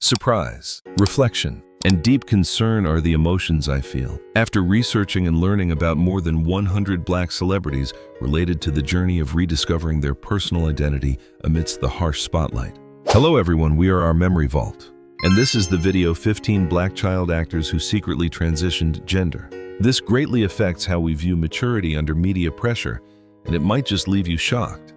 Surprise, reflection, and deep concern are the emotions I feel after researching and learning about more than 100 Black celebrities related to the journey of rediscovering their personal identity amidst the harsh spotlight. Hello everyone, we are our Memory Vault, and this is the video 15 Black child actors who secretly transitioned gender. This greatly affects how we view maturity under media pressure, and it might just leave you shocked.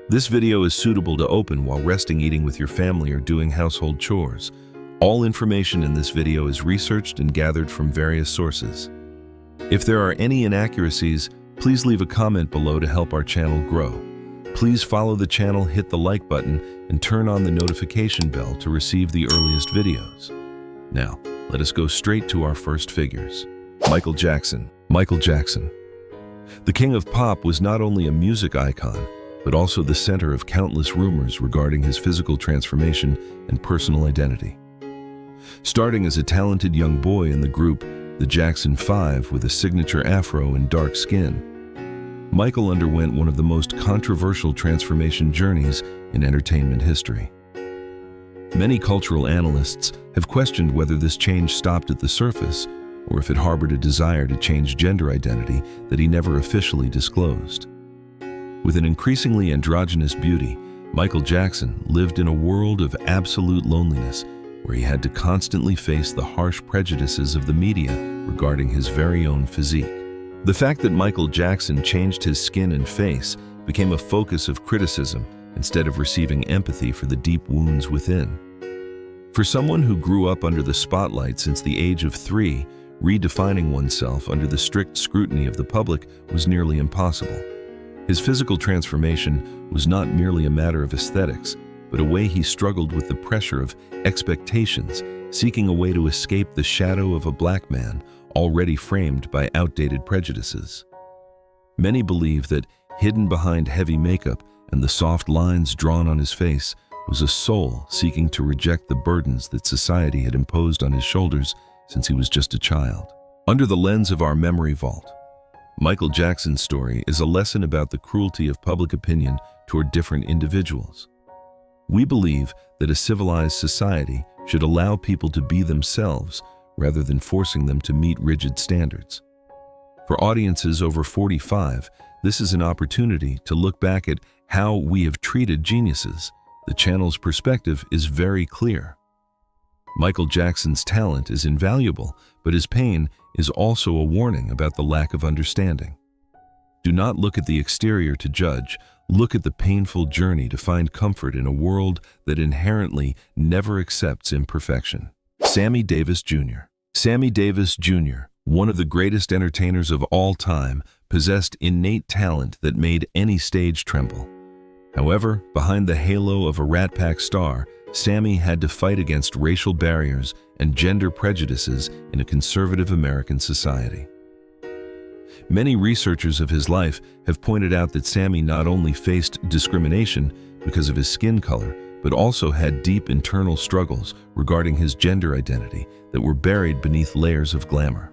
This video is suitable to open while resting, eating with your family, or doing household chores. All information in this video is researched and gathered from various sources. If there are any inaccuracies, please leave a comment below to help our channel grow. Please follow the channel, hit the like button, and turn on the notification bell to receive the earliest videos. Now, let us go straight to our first figures. Michael Jackson. Michael Jackson. The king of pop was not only a music icon, but also the center of countless rumors regarding his physical transformation and personal identity. Starting as a talented young boy in the group, the Jackson 5, with a signature afro and dark skin, Michael underwent one of the most controversial transformation journeys in entertainment history. Many cultural analysts have questioned whether this change stopped at the surface or if it harbored a desire to change gender identity that he never officially disclosed. With an increasingly androgynous beauty, Michael Jackson lived in a world of absolute loneliness where he had to constantly face the harsh prejudices of the media regarding his very own physique. The fact that Michael Jackson changed his skin and face became a focus of criticism instead of receiving empathy for the deep wounds within. For someone who grew up under the spotlight since the age of 3, redefining oneself under the strict scrutiny of the public was nearly impossible. His physical transformation was not merely a matter of aesthetics, but a way he struggled with the pressure of expectations, seeking a way to escape the shadow of a black man already framed by outdated prejudices. Many believe that hidden behind heavy makeup and the soft lines drawn on his face was a soul seeking to reject the burdens that society had imposed on his shoulders since he was just a child. Under the lens of our Memory Vault, Michael Jackson's story is a lesson about the cruelty of public opinion toward different individuals. We believe that a civilized society should allow people to be themselves rather than forcing them to meet rigid standards. For audiences over 45, this is an opportunity to look back at how we have treated geniuses. The channel's perspective is very clear. Michael Jackson's talent is invaluable, but his pain is also a warning about the lack of understanding. Do not look at the exterior to judge. Look at the painful journey to find comfort in a world that inherently never accepts imperfection. Sammy Davis Jr. Sammy Davis Jr., one of the greatest entertainers of all time, possessed innate talent that made any stage tremble. However, behind the halo of a Rat Pack star, Sammy had to fight against racial barriers and gender prejudices in a conservative American society. Many researchers of his life have pointed out that Sammy not only faced discrimination because of his skin color, but also had deep internal struggles regarding his gender identity that were buried beneath layers of glamour.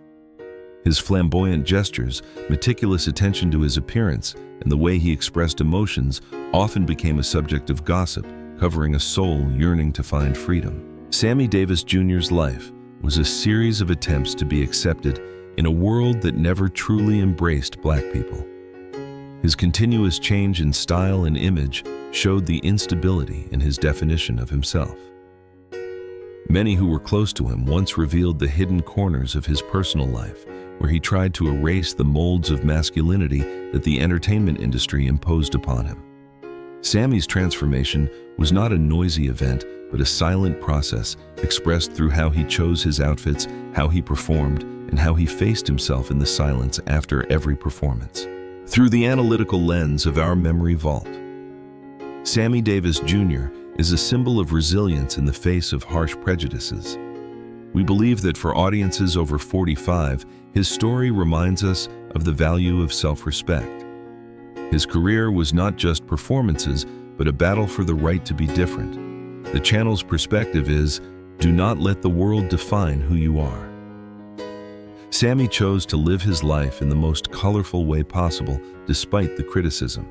His flamboyant gestures, meticulous attention to his appearance, and the way he expressed emotions often became a subject of gossip, covering a soul yearning to find freedom. Sammy Davis Jr.'s life was a series of attempts to be accepted in a world that never truly embraced Black people. His continuous change in style and image showed the instability in his definition of himself. Many who were close to him once revealed the hidden corners of his personal life, where he tried to erase the molds of masculinity that the entertainment industry imposed upon him. Sammy's transformation was not a noisy event, but a silent process expressed through how he chose his outfits, how he performed, and how he faced himself in the silence after every performance. Through the analytical lens of our Memory Vault, Sammy Davis Jr. is a symbol of resilience in the face of harsh prejudices. We believe that for audiences over 45, his story reminds us of the value of self-respect. His career was not just performances, but a battle for the right to be different. The channel's perspective is, do not let the world define who you are. Sammy chose to live his life in the most colorful way possible, despite the criticism.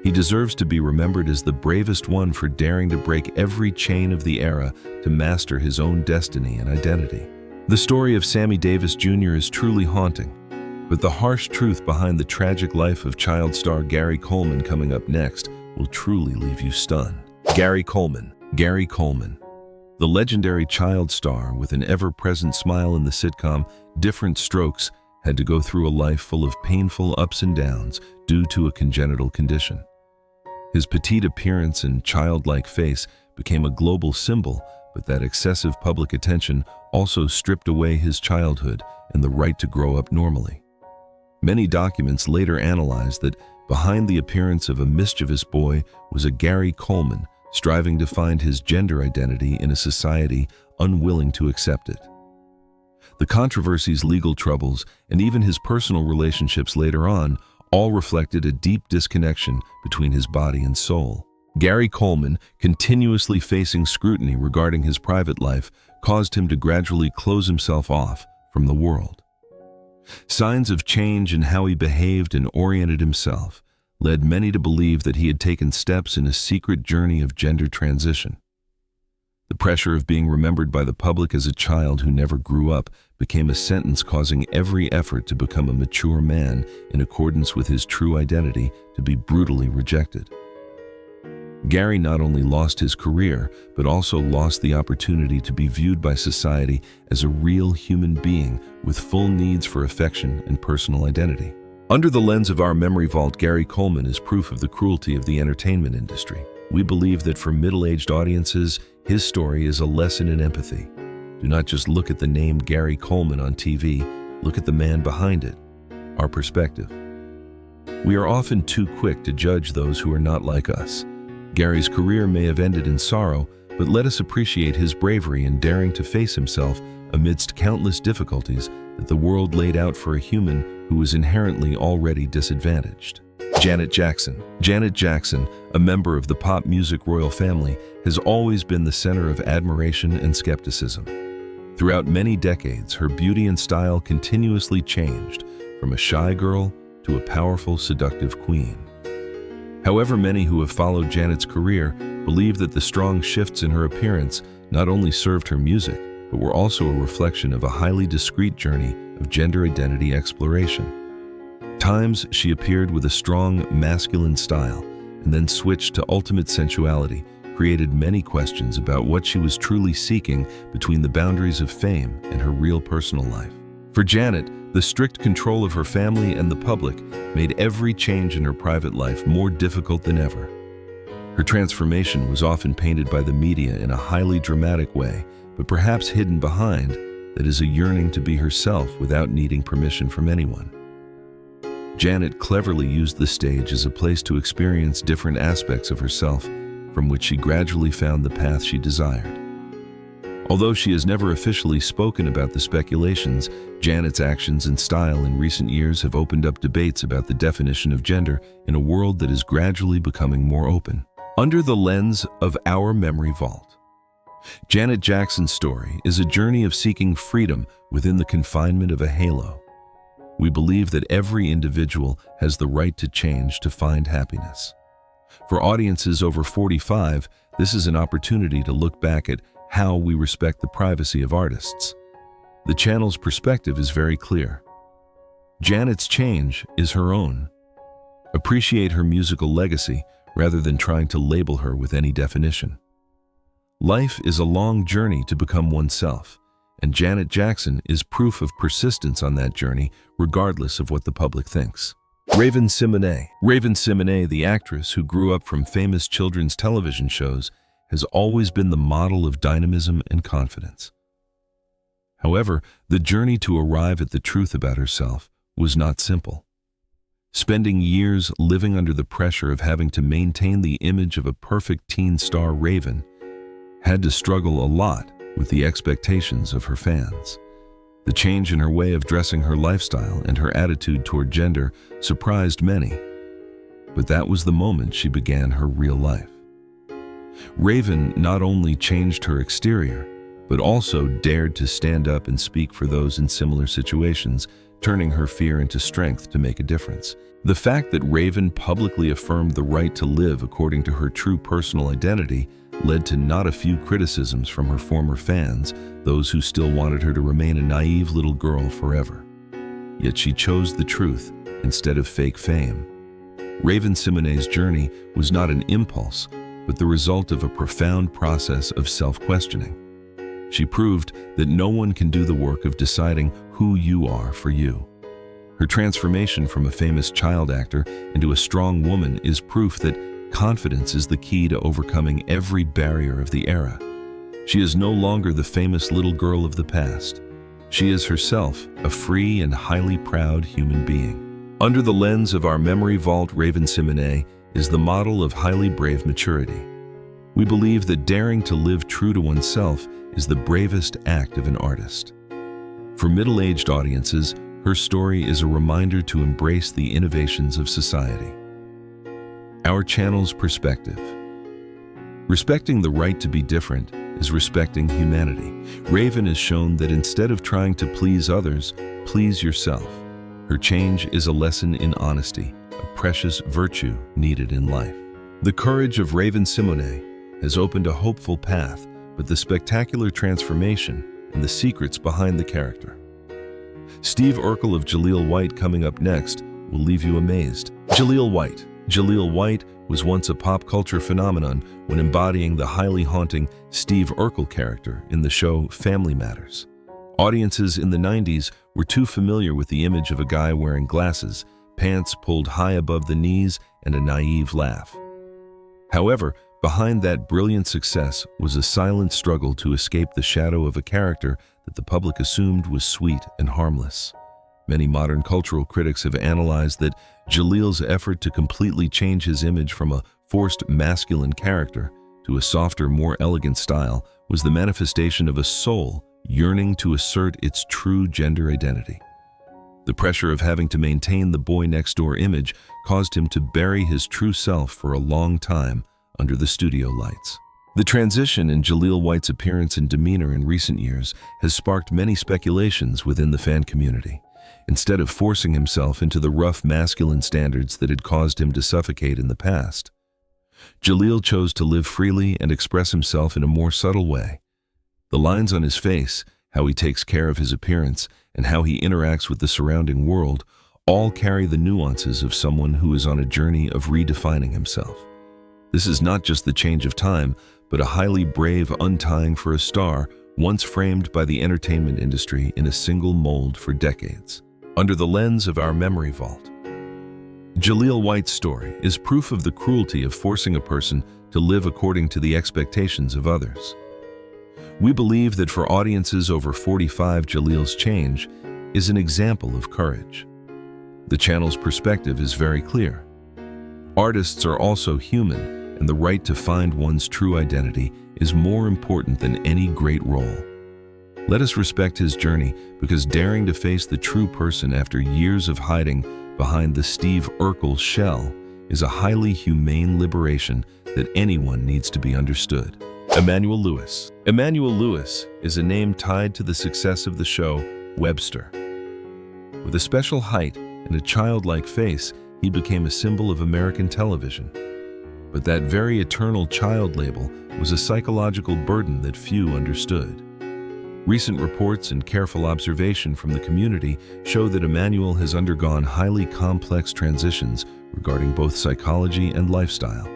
He deserves to be remembered as the bravest one for daring to break every chain of the era to master his own destiny and identity. The story of Sammy Davis Jr. is truly haunting, but the harsh truth behind the tragic life of child star Gary Coleman coming up next will truly leave you stunned. Gary Coleman. The legendary child star with an ever-present smile in the sitcom Different Strokes had to go through a life full of painful ups and downs due to a congenital condition. His petite appearance and childlike face became a global symbol, but that excessive public attention also stripped away his childhood and the right to grow up normally. Many documents later analyzed that behind the appearance of a mischievous boy was a Gary Coleman striving to find his gender identity in a society unwilling to accept it. The controversies, legal troubles, and even his personal relationships later on all reflected a deep disconnection between his body and soul. Gary Coleman, continuously facing scrutiny regarding his private life, caused him to gradually close himself off from the world. Signs of change in how he behaved and oriented himself led many to believe that he had taken steps in a secret journey of gender transition. The pressure of being remembered by the public as a child who never grew up became a sentence causing every effort to become a mature man in accordance with his true identity to be brutally rejected. Gary not only lost his career, but also lost the opportunity to be viewed by society as a real human being with full needs for affection and personal identity. Under the lens of our memory vault, Gary Coleman is proof of the cruelty of the entertainment industry. We believe that for middle-aged audiences, his story is a lesson in empathy. Do not just look at the name Gary Coleman on TV, look at the man behind it, our perspective. We are often too quick to judge those who are not like us. Gary's career may have ended in sorrow, but let us appreciate his bravery in daring to face himself amidst countless difficulties that the world laid out for a human who was inherently already disadvantaged. Janet Jackson, a member of the pop music royal family, has always been the center of admiration and skepticism. Throughout many decades, her beauty and style continuously changed, from a shy girl to a powerful, seductive queen. However, many who have followed Janet's career believe that the strong shifts in her appearance not only served her music, but were also a reflection of a highly discreet journey of gender identity exploration. Times she appeared with a strong masculine style and then switched to ultimate sensuality, created many questions about what she was truly seeking between the boundaries of fame and her real personal life. For Janet, the strict control of her family and the public made every change in her private life more difficult than ever. Her transformation was often painted by the media in a highly dramatic way, but perhaps hidden behind that is a yearning to be herself without needing permission from anyone. Janet cleverly used the stage as a place to experience different aspects of herself, from which she gradually found the path she desired. Although she has never officially spoken about the speculations, Janet's actions and style in recent years have opened up debates about the definition of gender in a world that is gradually becoming more open. Under the lens of our memory vault, Janet Jackson's story is a journey of seeking freedom within the confinement of a halo. We believe that every individual has the right to change to find happiness. For audiences over 45, this is an opportunity to look back at how we respect the privacy of artists. The channel's perspective is very clear. Janet's change is her own. Appreciate her musical legacy rather than trying to label her with any definition. Life is a long journey to become oneself, and Janet Jackson is proof of persistence on that journey, regardless of what the public thinks. Raven-Symoné, the actress who grew up from famous children's television shows, has always been the model of dynamism and confidence. However, the journey to arrive at the truth about herself was not simple. Spending years living under the pressure of having to maintain the image of a perfect teen star, Raven had to struggle a lot with the expectations of her fans. The change in her way of dressing, her lifestyle, and her attitude toward gender surprised many, but that was the moment she began her real life. Raven not only changed her exterior, but also dared to stand up and speak for those in similar situations, turning her fear into strength to make a difference. The fact that Raven publicly affirmed the right to live according to her true personal identity led to not a few criticisms from her former fans, those who still wanted her to remain a naive little girl forever. Yet she chose the truth instead of fake fame. Raven-Simoné's journey was not an impulse, but the result of a profound process of self-questioning. She proved that no one can do the work of deciding who you are for you. Her transformation from a famous child actor into a strong woman is proof that confidence is the key to overcoming every barrier of the era. She is no longer the famous little girl of the past. She is herself a free and highly proud human being. Under the lens of our memory vault, Raven-Simoné is the model of highly brave maturity. We believe that daring to live true to oneself is the bravest act of an artist. For middle-aged audiences, her story is a reminder to embrace the innovations of society. Our channel's perspective. Respecting the right to be different is respecting humanity. Raven has shown that instead of trying to please others, please yourself. Her change is a lesson in honesty, a precious virtue needed in life. The courage of Raven-Simoné has opened a hopeful path, but the spectacular transformation and the secrets behind the character. Steve Urkel of Jaleel White coming up next will leave you amazed. Jaleel White. Jaleel White was once a pop culture phenomenon when embodying the highly haunting Steve Urkel character in the show Family Matters. Audiences in the 90s were too familiar with the image of a guy wearing glasses, pants pulled high above the knees, and a naive laugh. However, behind that brilliant success was a silent struggle to escape the shadow of a character that the public assumed was sweet and harmless. Many modern cultural critics have analyzed that Jaleel's effort to completely change his image from a forced masculine character to a softer, more elegant style was the manifestation of a soul yearning to assert its true gender identity. The pressure of having to maintain the boy-next-door image caused him to bury his true self for a long time under the studio lights. The transition in Jaleel White's appearance and demeanor in recent years has sparked many speculations within the fan community. Instead of forcing himself into the rough masculine standards that had caused him to suffocate in the past, Jaleel chose to live freely and express himself in a more subtle way. The lines on his face, how he takes care of his appearance, and how he interacts with the surrounding world all carry the nuances of someone who is on a journey of redefining himself. This is not just the change of time, but a highly brave untying for a star once framed by the entertainment industry in a single mold for decades. Under the lens of our memory vault, Jaleel White's story is proof of the cruelty of forcing a person to live according to the expectations of others. We believe that for audiences over 45, Jaleel's change is an example of courage. The channel's perspective is very clear. Artists are also human, and the right to find one's true identity is more important than any great role. Let us respect his journey, because daring to face the true person after years of hiding behind the Steve Urkel shell is a highly humane liberation that anyone needs to be understood. Emmanuel Lewis. Emmanuel Lewis is a name tied to the success of the show Webster. With a special height and a childlike face, he became a symbol of American television. But that very eternal child label was a psychological burden that few understood. Recent reports and careful observation from the community show that Emmanuel has undergone highly complex transitions regarding both psychology and lifestyle.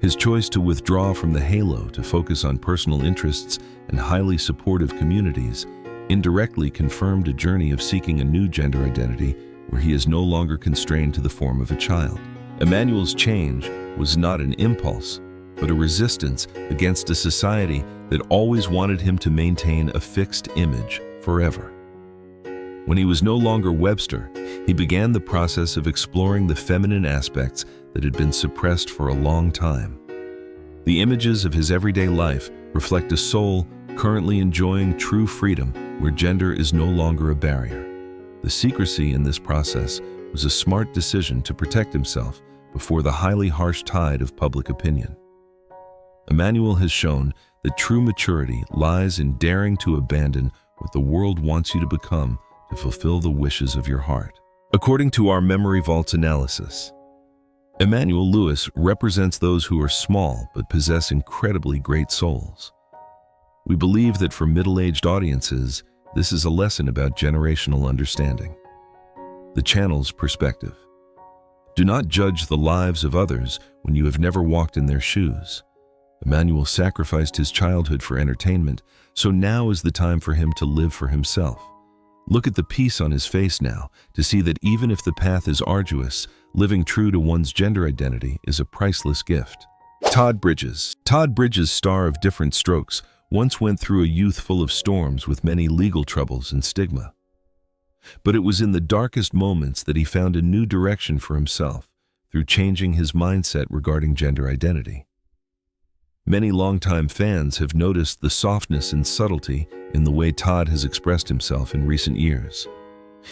His choice to withdraw from the halo to focus on personal interests and highly supportive communities indirectly confirmed a journey of seeking a new gender identity where he is no longer constrained to the form of a child. Emmanuel's change was not an impulse, but a resistance against a society that always wanted him to maintain a fixed image forever. When he was no longer Webster, he began the process of exploring the feminine aspects that had been suppressed for a long time. The images of his everyday life reflect a soul currently enjoying true freedom where gender is no longer a barrier. The secrecy in this process was a smart decision to protect himself before the highly harsh tide of public opinion. Emmanuel has shown that true maturity lies in daring to abandon what the world wants you to become to fulfill the wishes of your heart. According to our Memory Vaults analysis, Emmanuel Lewis represents those who are small but possess incredibly great souls. We believe that for middle-aged audiences, this is a lesson about generational understanding. The channel's perspective. Do not judge the lives of others when you have never walked in their shoes. Emmanuel sacrificed his childhood for entertainment, so now is the time for him to live for himself. Look at the peace on his face now to see that even if the path is arduous, living true to one's gender identity is a priceless gift. Todd Bridges. Todd Bridges, star of Different Strokes, once went through a youth full of storms with many legal troubles and stigma. But it was in the darkest moments that he found a new direction for himself through changing his mindset regarding gender identity. Many longtime fans have noticed the softness and subtlety in the way Todd has expressed himself in recent years.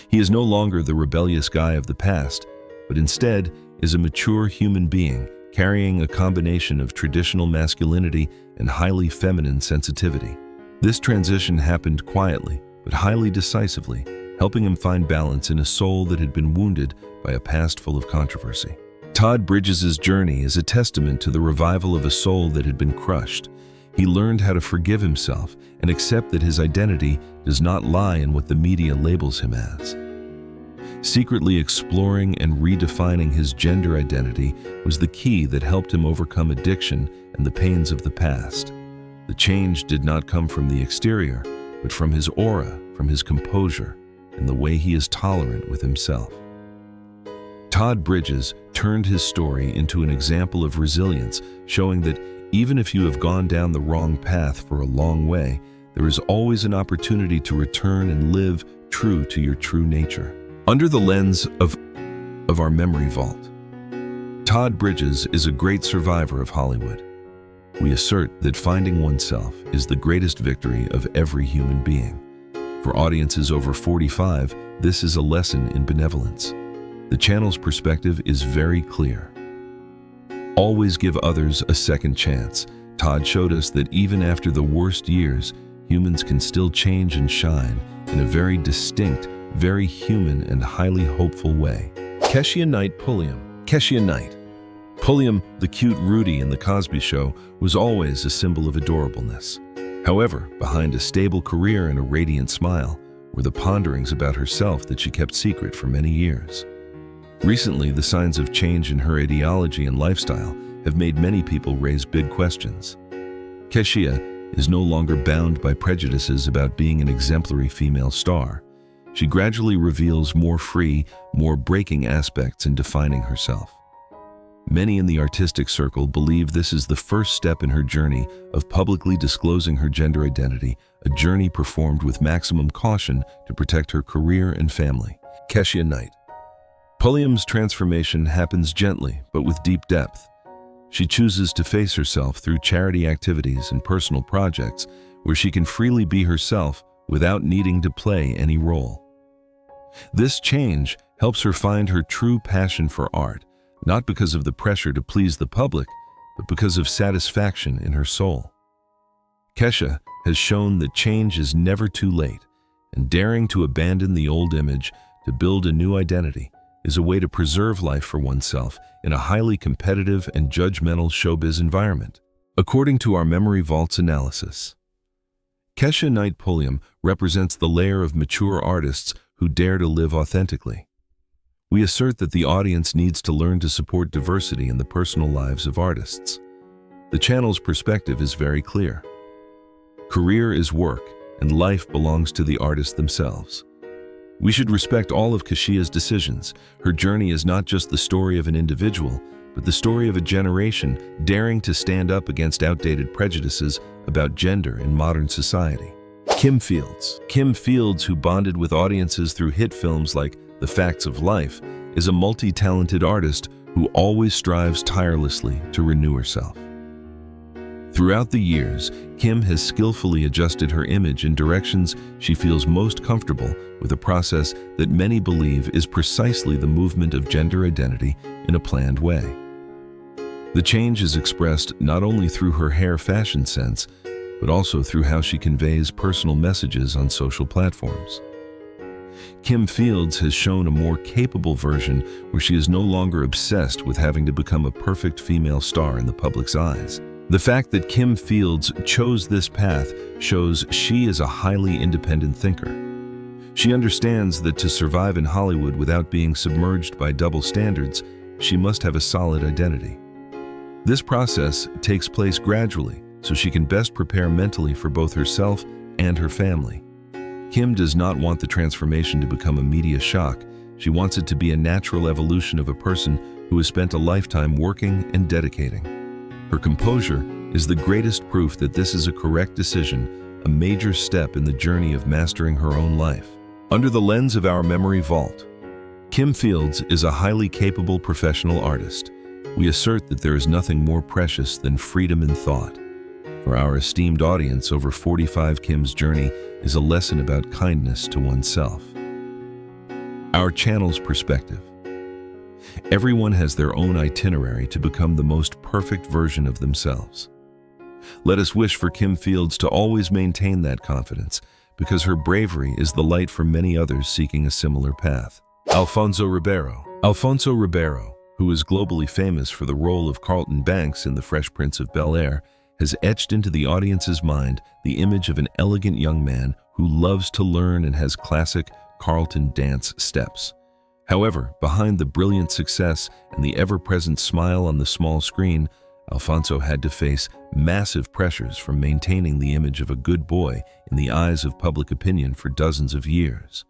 He is no longer the rebellious guy of the past, but instead is a mature human being carrying a combination of traditional masculinity and highly feminine sensitivity. This transition happened quietly, but highly decisively, helping him find balance in a soul that had been wounded by a past full of controversy. Todd Bridges' journey is a testament to the revival of a soul that had been crushed. He learned how to forgive himself and accept that his identity does not lie in what the media labels him as. Secretly exploring and redefining his gender identity was the key that helped him overcome addiction and the pains of the past. The change did not come from the exterior, but from his aura, from his composure, and the way he is tolerant with himself. Todd Bridges turned his story into an example of resilience, showing that even if you have gone down the wrong path for a long way, there is always an opportunity to return and live true to your true nature. Under the lens of our memory vault, Todd Bridges is a great survivor of Hollywood. We assert that finding oneself is the greatest victory of every human being. For audiences over 45, this is a lesson in benevolence. The channel's perspective is very clear. Always give others a second chance. Todd showed us that even after the worst years, humans can still change and shine in a very distinct, very human and highly hopeful way. Keshia Knight Pulliam. Keshia Knight. Pulliam, the cute Rudy in The Cosby Show, was always a symbol of adorableness. However, behind a stable career and a radiant smile were the ponderings about herself that she kept secret for many years. Recently, the signs of change in her ideology and lifestyle have made many people raise big questions. Keshia is no longer bound by prejudices about being an exemplary female star. She gradually reveals more free, more breaking aspects in defining herself. Many in the artistic circle believe this is the first step in her journey of publicly disclosing her gender identity, a journey performed with maximum caution to protect her career and family. Keshia Knight. Pulliam's transformation happens gently, but with deep depth. She chooses to face herself through charity activities and personal projects where she can freely be herself without needing to play any role. This change helps her find her true passion for art, not because of the pressure to please the public, but because of satisfaction in her soul. Keshia has shown that change is never too late, and daring to abandon the old image to build a new identity is a way to preserve life for oneself in a highly competitive and judgmental showbiz environment. According to our Memory Vaults analysis, Keshia Knight Pulliam represents the layer of mature artists who dare to live authentically. We assert that the audience needs to learn to support diversity in the personal lives of artists. The channel's perspective is very clear. Career is work, and life belongs to the artists themselves. We should respect all of Keshia's decisions. Her journey is not just the story of an individual, but the story of a generation daring to stand up against outdated prejudices about gender in modern society. Kim Fields. Kim Fields, who bonded with audiences through hit films like The Facts of Life, is a multi-talented artist who always strives tirelessly to renew herself. Throughout the years, Kim has skillfully adjusted her image in directions she feels most comfortable with, a process that many believe is precisely the movement of gender identity in a planned way. The change is expressed not only through her hair fashion sense, but also through how she conveys personal messages on social platforms. Kim Fields has shown a more capable version where she is no longer obsessed with having to become a perfect female star in the public's eyes. The fact that Kim Fields chose this path shows she is a highly independent thinker. She understands that to survive in Hollywood without being submerged by double standards, she must have a solid identity. This process takes place gradually, so she can best prepare mentally for both herself and her family. Kim does not want the transformation to become a media shock. She wants it to be a natural evolution of a person who has spent a lifetime working and dedicating. Her composure is the greatest proof that this is a correct decision, a major step in the journey of mastering her own life. Under the lens of our memory vault, Kim Fields is a highly capable professional artist. We assert that there is nothing more precious than freedom in thought. For our esteemed audience, over 45, Kim's journey is a lesson about kindness to oneself. Our channel's perspective. Everyone has their own itinerary to become the most perfect version of themselves. Let us wish for Kim Fields to always maintain that confidence, because her bravery is the light for many others seeking a similar path. Alfonso Ribeiro. Alfonso Ribeiro, who is globally famous for the role of Carlton Banks in The Fresh Prince of Bel-Air, has etched into the audience's mind the image of an elegant young man who loves to learn and has classic Carlton dance steps. However, behind the brilliant success and the ever-present smile on the small screen, Alfonso had to face massive pressures from maintaining the image of a good boy in the eyes of public opinion for dozens of years.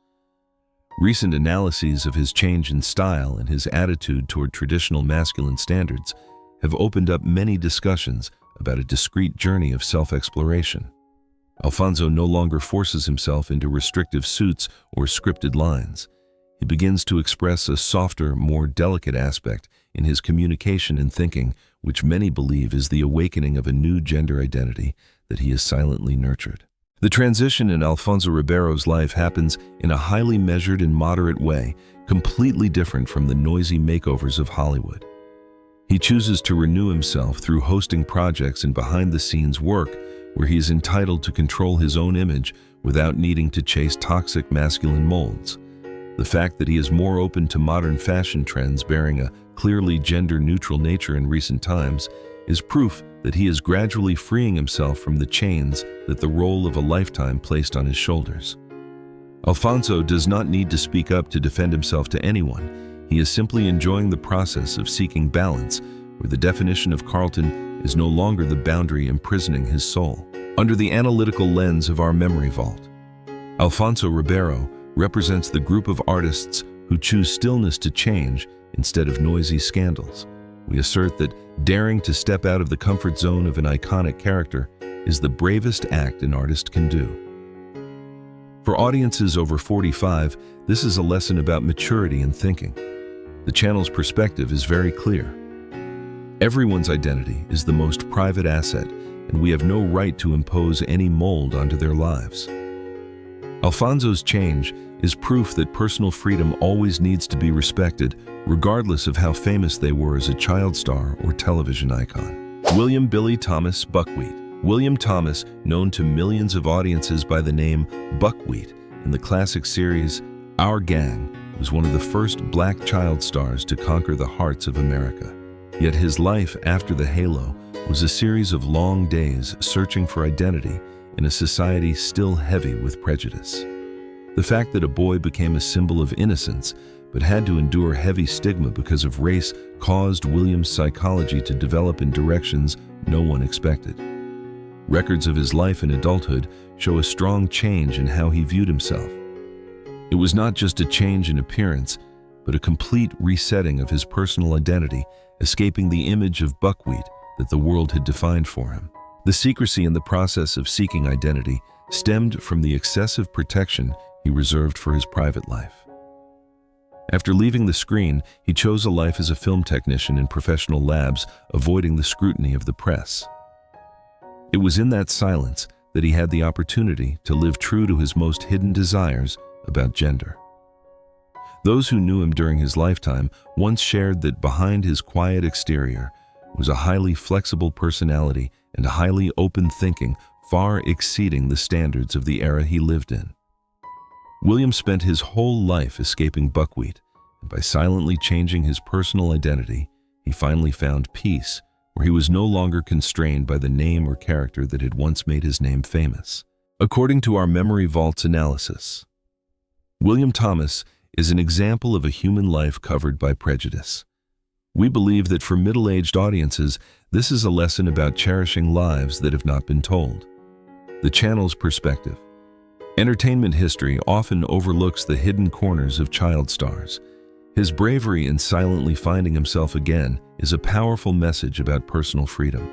Recent analyses of his change in style and his attitude toward traditional masculine standards have opened up many discussions about a discreet journey of self-exploration. Alfonso no longer forces himself into restrictive suits or scripted lines. He begins to express a softer, more delicate aspect in his communication and thinking, which many believe is the awakening of a new gender identity that he has silently nurtured. The transition in Alfonso Ribeiro's life happens in a highly measured and moderate way, completely different from the noisy makeovers of Hollywood. He chooses to renew himself through hosting projects and behind-the-scenes work where he is entitled to control his own image without needing to chase toxic masculine molds. The fact that he is more open to modern fashion trends bearing a clearly gender-neutral nature in recent times is proof that he is gradually freeing himself from the chains that the role of a lifetime placed on his shoulders. Alfonso does not need to speak up to defend himself to anyone. He is simply enjoying the process of seeking balance, where the definition of Carlton is no longer the boundary imprisoning his soul. Under the analytical lens of our memory vault, Alfonso Ribeiro represents the group of artists who choose stillness to change instead of noisy scandals. We assert that daring to step out of the comfort zone of an iconic character is the bravest act an artist can do. For audiences over 45, this is a lesson about maturity and thinking. The channel's perspective is very clear. Everyone's identity is the most private asset, and we have no right to impose any mold onto their lives. Alfonso's change is proof that personal freedom always needs to be respected, regardless of how famous they were as a child star or television icon. William Billy Thomas Buckwheat. William Thomas, known to millions of audiences by the name Buckwheat in the classic series Our Gang, was one of the first black child stars to conquer the hearts of America. Yet his life after the halo was a series of long days searching for identity in a society still heavy with prejudice. The fact that a boy became a symbol of innocence but had to endure heavy stigma because of race caused William's psychology to develop in directions no one expected. Records of his life in adulthood show a strong change in how he viewed himself. It was not just a change in appearance, but a complete resetting of his personal identity, escaping the image of buckwheat that the world had defined for him. The secrecy in the process of seeking identity stemmed from the excessive protection he reserved for his private life. After leaving the screen, he chose a life as a film technician in professional labs, avoiding the scrutiny of the press. It was in that silence that he had the opportunity to live true to his most hidden desires about gender. Those who knew him during his lifetime once shared that behind his quiet exterior was a highly flexible personality and a highly open thinking far exceeding the standards of the era he lived in. William spent his whole life escaping buckwheat, and by silently changing his personal identity, he finally found peace, where he was no longer constrained by the name or character that had once made his name famous. According to our Memory Vault's analysis, William Thomas is an example of a human life covered by prejudice. We believe that for middle-aged audiences, this is a lesson about cherishing lives that have not been told. The channel's perspective. Entertainment history often overlooks the hidden corners of child stars. His bravery in silently finding himself again is a powerful message about personal freedom.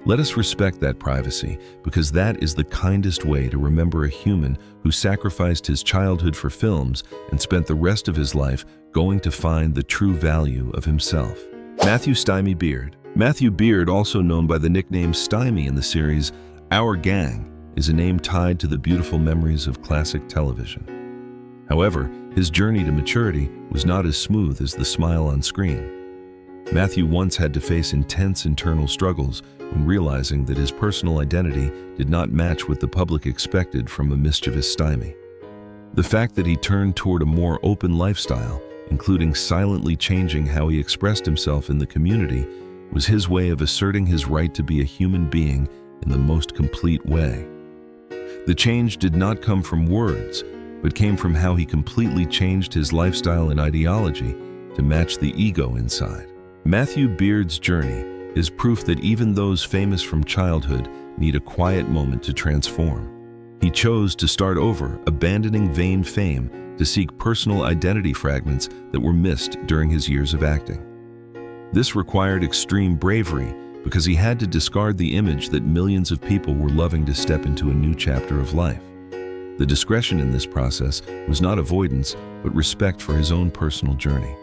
Let us respect that privacy, because that is the kindest way to remember a human who sacrificed his childhood for films and spent the rest of his life going to find the true value of himself. Matthew Stymie Beard. Matthew Beard, also known by the nickname Stymie in the series Our Gang, is a name tied to the beautiful memories of classic television. However, his journey to maturity was not as smooth as the smile on screen. Matthew once had to face intense internal struggles when realizing that his personal identity did not match what the public expected from a mischievous Stymie. The fact that he turned toward a more open lifestyle, including silently changing how he expressed himself in the community, was his way of asserting his right to be a human being in the most complete way. The change did not come from words, but came from how he completely changed his lifestyle and ideology to match the ego inside. Matthew Beard's journey is proof that even those famous from childhood need a quiet moment to transform. He chose to start over, abandoning vain fame to seek personal identity fragments that were missed during his years of acting. This required extreme bravery because he had to discard the image that millions of people were loving to step into a new chapter of life. The discretion in this process was not avoidance, but respect for his own personal journey.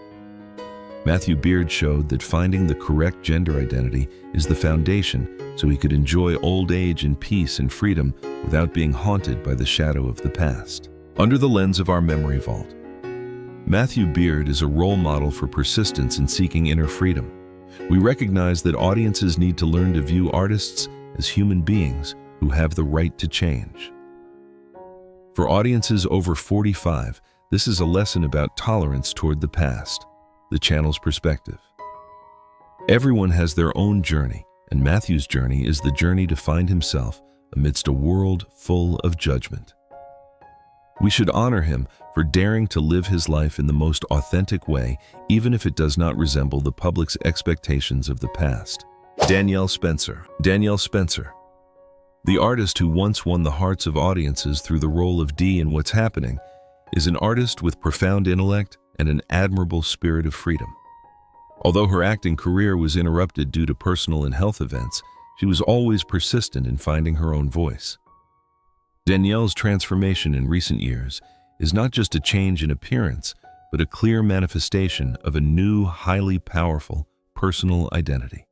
Matthew Beard showed that finding the correct gender identity is the foundation so he could enjoy old age in peace and freedom without being haunted by the shadow of the past. Under the lens of our memory vault, Matthew Beard is a role model for persistence in seeking inner freedom. We recognize that audiences need to learn to view artists as human beings who have the right to change. For audiences over 45, this is a lesson about tolerance toward the past. The channel's perspective. Everyone has their own journey, and Matthew's journey is the journey to find himself amidst a world full of judgment. We should honor him for daring to live his life in the most authentic way, even if it does not resemble the public's expectations of the past. Danielle Spencer. Danielle Spencer. The artist who once won the hearts of audiences through the role of Dee in What's Happening is an artist with profound intellect and an admirable spirit of freedom. Although her acting career was interrupted due to personal and health events, she was always persistent in finding her own voice. Danielle's transformation in recent years is not just a change in appearance, but a clear manifestation of a new, highly powerful personal identity.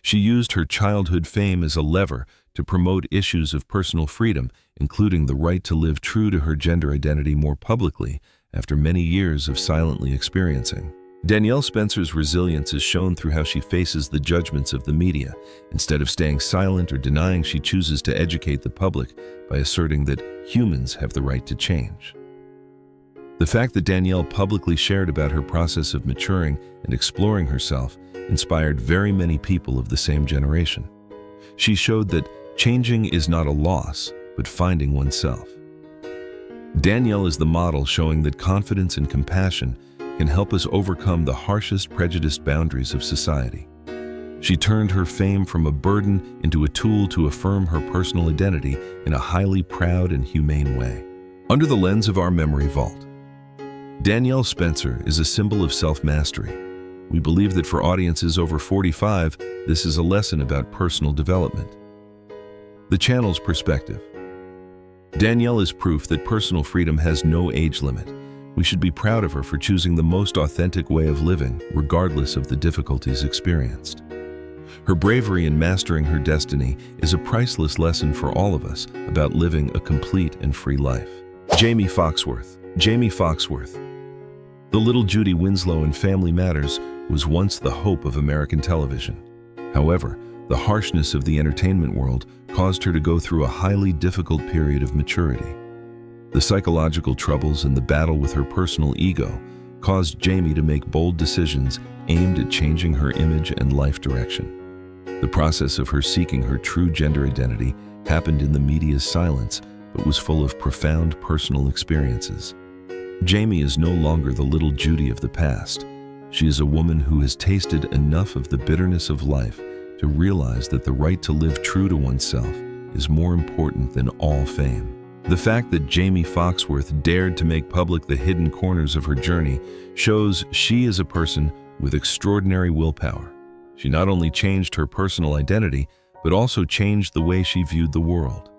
She used her childhood fame as a lever to promote issues of personal freedom, including the right to live true to her gender identity more publicly after many years of silently experiencing. Danielle Spencer's resilience is shown through how she faces the judgments of the media. Instead of staying silent or denying, she chooses to educate the public by asserting that humans have the right to change. The fact that Danielle publicly shared about her process of maturing and exploring herself inspired very many people of the same generation. She showed that changing is not a loss, but finding oneself. Danielle is the model showing that confidence and compassion can help us overcome the harshest prejudiced boundaries of society. She turned her fame from a burden into a tool to affirm her personal identity in a highly proud and humane way. Under the lens of our memory vault, Danielle Spencer is a symbol of self-mastery. We believe that for audiences over 45, this is a lesson about personal development. The channel's perspective. Danielle is proof that personal freedom has no age limit. We should be proud of her for choosing the most authentic way of living, regardless of the difficulties experienced. Her bravery in mastering her destiny is a priceless lesson for all of us about living a complete and free life. Jamie Foxworth. Jamie Foxworth. The little Judy Winslow in Family Matters was once the hope of American television. However, the harshness of the entertainment world caused her to go through a highly difficult period of maturity. The psychological troubles and the battle with her personal ego caused Jamie to make bold decisions aimed at changing her image and life direction. The process of her seeking her true gender identity happened in the media's silence, but was full of profound personal experiences. Jamie is no longer the little Judy of the past. She is a woman who has tasted enough of the bitterness of life to realize that the right to live true to oneself is more important than all fame. The fact that Jamie Foxworth dared to make public the hidden corners of her journey shows she is a person with extraordinary willpower. She not only changed her personal identity, but also changed the way she viewed the world.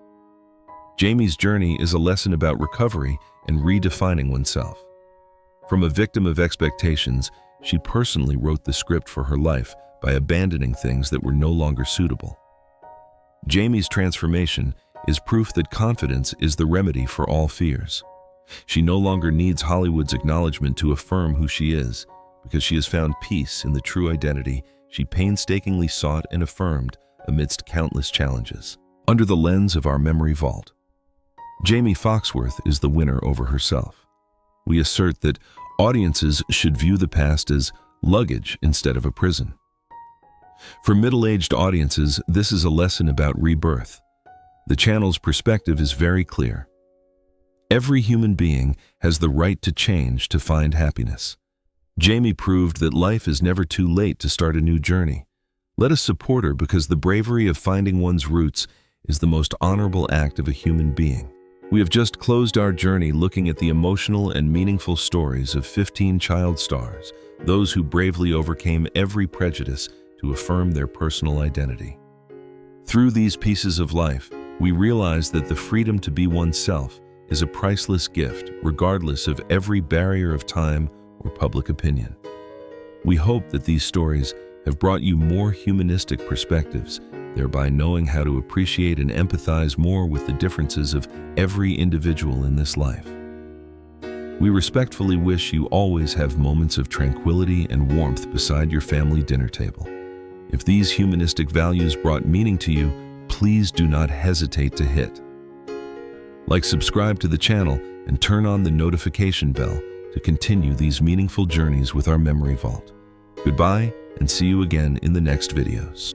Jamie's journey is a lesson about recovery and redefining oneself. From a victim of expectations, she personally wrote the script for her life by abandoning things that were no longer suitable. Jamie's transformation is proof that confidence is the remedy for all fears. She no longer needs Hollywood's acknowledgement to affirm who she is, because she has found peace in the true identity she painstakingly sought and affirmed amidst countless challenges. Under the lens of our memory vault, Jamie Foxworth is the winner over herself. We assert that audiences should view the past as luggage instead of a prison. For middle-aged audiences, this is a lesson about rebirth. The channel's perspective is very clear. Every human being has the right to change to find happiness. Jamie proved that life is never too late to start a new journey. Let us support her because the bravery of finding one's roots is the most honorable act of a human being. We have just closed our journey looking at the emotional and meaningful stories of 15 child stars, those who bravely overcame every prejudice to affirm their personal identity. Through these pieces of life, we realize that the freedom to be oneself is a priceless gift, regardless of every barrier of time or public opinion. We hope that these stories have brought you more humanistic perspectives, thereby knowing how to appreciate and empathize more with the differences of every individual in this life. We respectfully wish you always have moments of tranquility and warmth beside your family dinner table. If these humanistic values brought meaning to you, please do not hesitate to hit like, subscribe to the channel, and turn on the notification bell to continue these meaningful journeys with our memory vault. Goodbye, and see you again in the next videos.